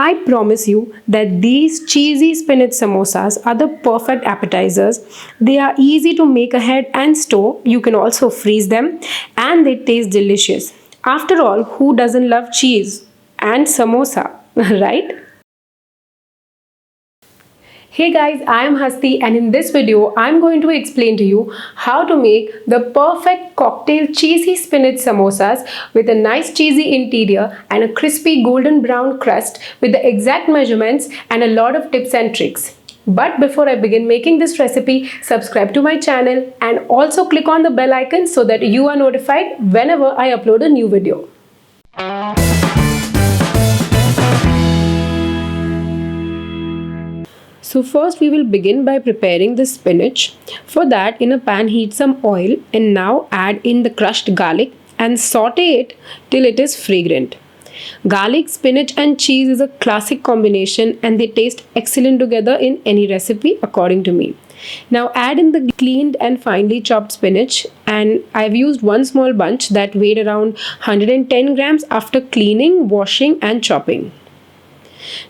I promise you that these cheesy spinach samosas are the perfect appetizers. They are easy to make ahead and store. You can also freeze them and they taste delicious. After all, who doesn't love cheese and samosa, right? Hey guys, I am Hasti and in this video I am going to explain to you how to make the perfect cocktail cheesy spinach samosas with a nice cheesy interior and a crispy golden brown crust with the exact measurements and a lot of tips and tricks. But before I begin making this recipe, subscribe to my channel and also click on the bell icon so that you are notified whenever I upload a new video. So first we will begin by preparing the spinach. For that, in a pan heat some oil and now add in the crushed garlic and saute it till it is fragrant. Garlic, spinach and cheese is a classic combination and they taste excellent together in any recipe according to me. Now add in the cleaned and finely chopped spinach, and I've used one small bunch that weighed around 110 grams after cleaning, washing and chopping.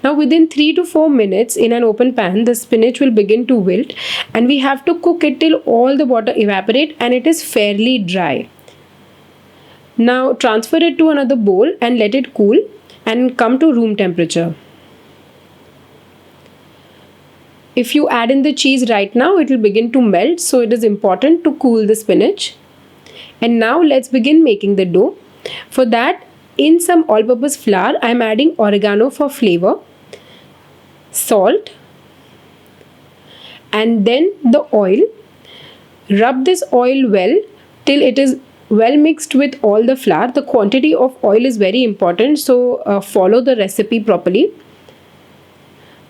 Now within 3 to 4 minutes in an open pan, the spinach will begin to wilt and we have to cook it till all the water evaporate and it is fairly dry. Now transfer it to another bowl and let it cool and come to room temperature. If you add in the cheese right now, it will begin to melt, so it is important to cool the spinach. And now let's begin making the dough. For that, in some all-purpose flour, I am adding oregano for flavor, salt, and then the oil. Rub this oil well till it is well mixed with all the flour. The quantity of oil is very important, so follow the recipe properly.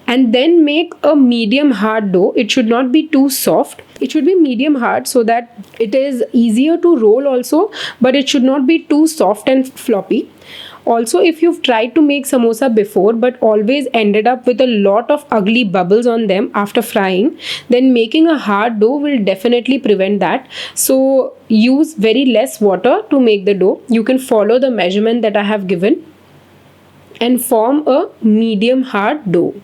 And then make a medium hard dough. It should not be too soft. It should be medium hard so that it is easier to roll also, but it should not be too soft and floppy. Also, if you've tried to make samosa before but always ended up with a lot of ugly bubbles on them after frying, then making a hard dough will definitely prevent that. So use very less water to make the dough. You can follow the measurement that I have given and form a medium hard dough.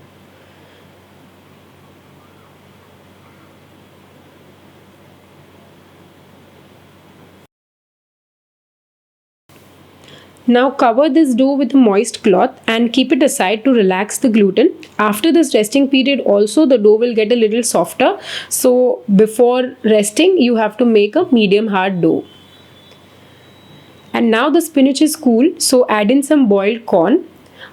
Now cover this dough with a moist cloth and keep it aside to relax the gluten. After this resting period also the dough will get a little softer. So before resting you have to make a medium hard dough. And now the spinach is cool, so add in some boiled corn,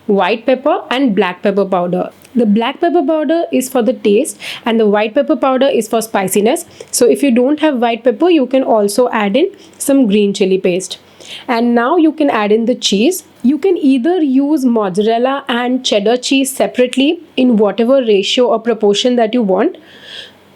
white pepper and black pepper powder. The black pepper powder is for the taste and the white pepper powder is for spiciness. So if you don't have white pepper, you can also add in some green chili paste. And now you can add in the cheese. You can either use mozzarella and cheddar cheese separately in whatever ratio or proportion that you want.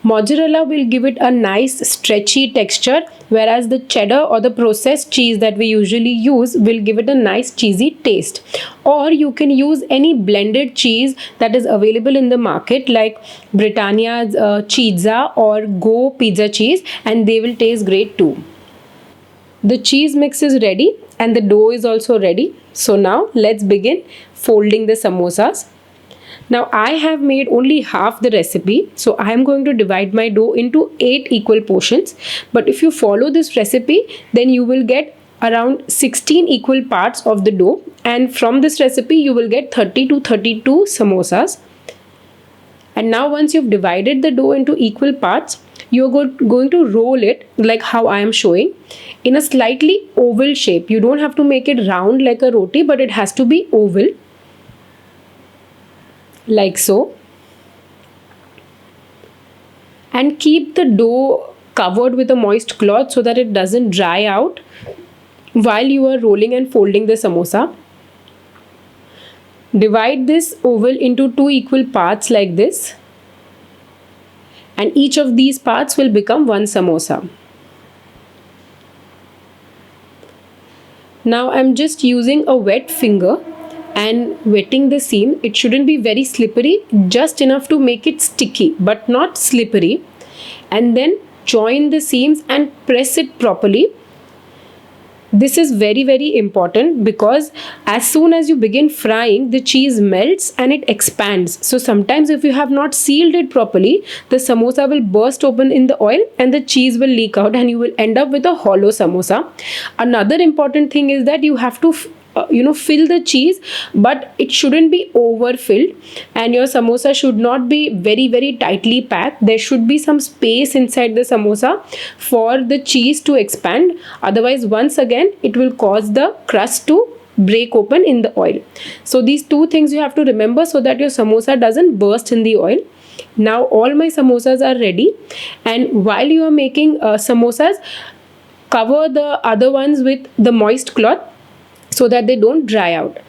Mozzarella will give it a nice stretchy texture, whereas the cheddar or the processed cheese that we usually use will give it a nice cheesy taste. Or you can use any blended cheese that is available in the market like Britannia's Chizza or Go pizza cheese, and they will taste great too. The cheese mix is ready and the dough is also ready. So now let's begin folding the samosas. Now I have made only half the recipe, so I am going to divide my dough into 8 equal portions. But if you follow this recipe, then you will get around 16 equal parts of the dough, and from this recipe you will get 30 to 32 samosas. And now once you've divided the dough into equal parts, you're going to roll it like how I am showing in a slightly oval shape. You don't have to make it round like a roti, but it has to be oval, like so. And keep the dough covered with a moist cloth so that it doesn't dry out while you are rolling and folding the samosa. Divide this oval into 2 equal parts like this, and each of these parts will become one samosa. Now I'm just using a wet finger and wetting the seam. It shouldn't be very slippery, just enough to make it sticky but not slippery. And then join the seams and press it properly. This is very very important because as soon as you begin frying, the cheese melts and it expands. So sometimes if you have not sealed it properly, the samosa will burst open in the oil and the cheese will leak out and you will end up with a hollow samosa. Another important thing is that you have to fill the cheese, but it shouldn't be overfilled, and your samosa should not be very very tightly packed. There should be some space inside the samosa for the cheese to expand. Otherwise, once again, it will cause the crust to break open in the oil. So these two things you have to remember so that your samosa doesn't burst in the oil. Now all my samosas are ready, and while you are making samosas, cover the other ones with the moist cloth so that they don't dry out.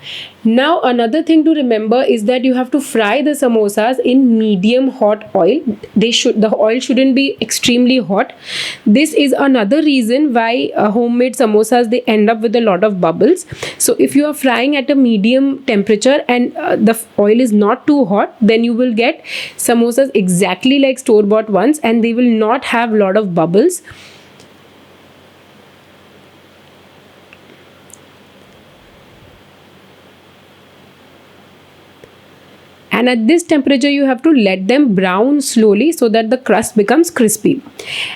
Now another thing to remember is that you have to fry the samosas in medium hot oil. The oil shouldn't be extremely hot. This is another reason why homemade samosas, they end up with a lot of bubbles. So if you are frying at a medium temperature and the oil is not too hot, then you will get samosas exactly like store-bought ones, and they will not have a lot of bubbles. And at this temperature you have to let them brown slowly so that the crust becomes crispy.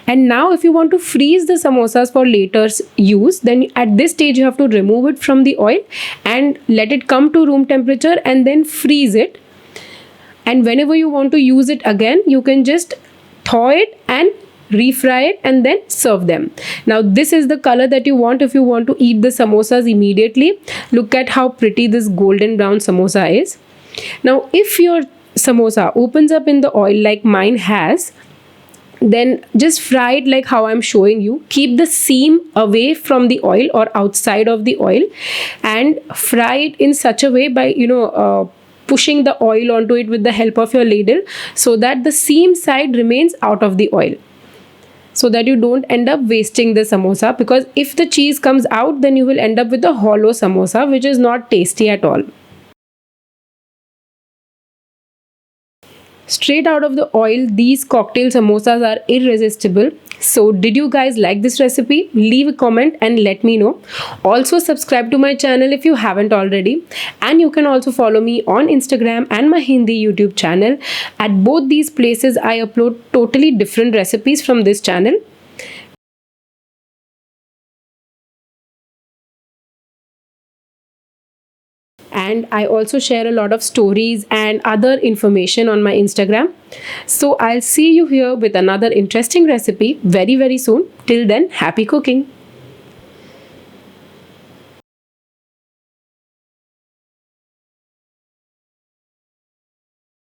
And now if you want to freeze the samosas for later use, then at this stage you have to remove it from the oil and let it come to room temperature and then freeze it. And whenever you want to use it again, you can just thaw it and refry it and then serve them. Now this is the color that you want if you want to eat the samosas immediately. Look at how pretty this golden brown samosa is. Now if your samosa opens up in the oil like mine has, then just fry it like how I'm showing you. Keep the seam away from the oil or outside of the oil, and fry it in such a way by pushing the oil onto it with the help of your ladle so that the seam side remains out of the oil, so that you don't end up wasting the samosa, because if the cheese comes out, then you will end up with a hollow samosa, which is not tasty at all. Straight out of the oil, these cocktail samosas are irresistible. So did you guys like this recipe? Leave a comment and let me know. Also subscribe to my channel if you haven't already. And you can also follow me on Instagram and my Hindi YouTube channel. At both these places, I upload totally different recipes from this channel. And I also share a lot of stories and other information on my Instagram. So I'll see you here with another interesting recipe very very soon. Till then, happy cooking.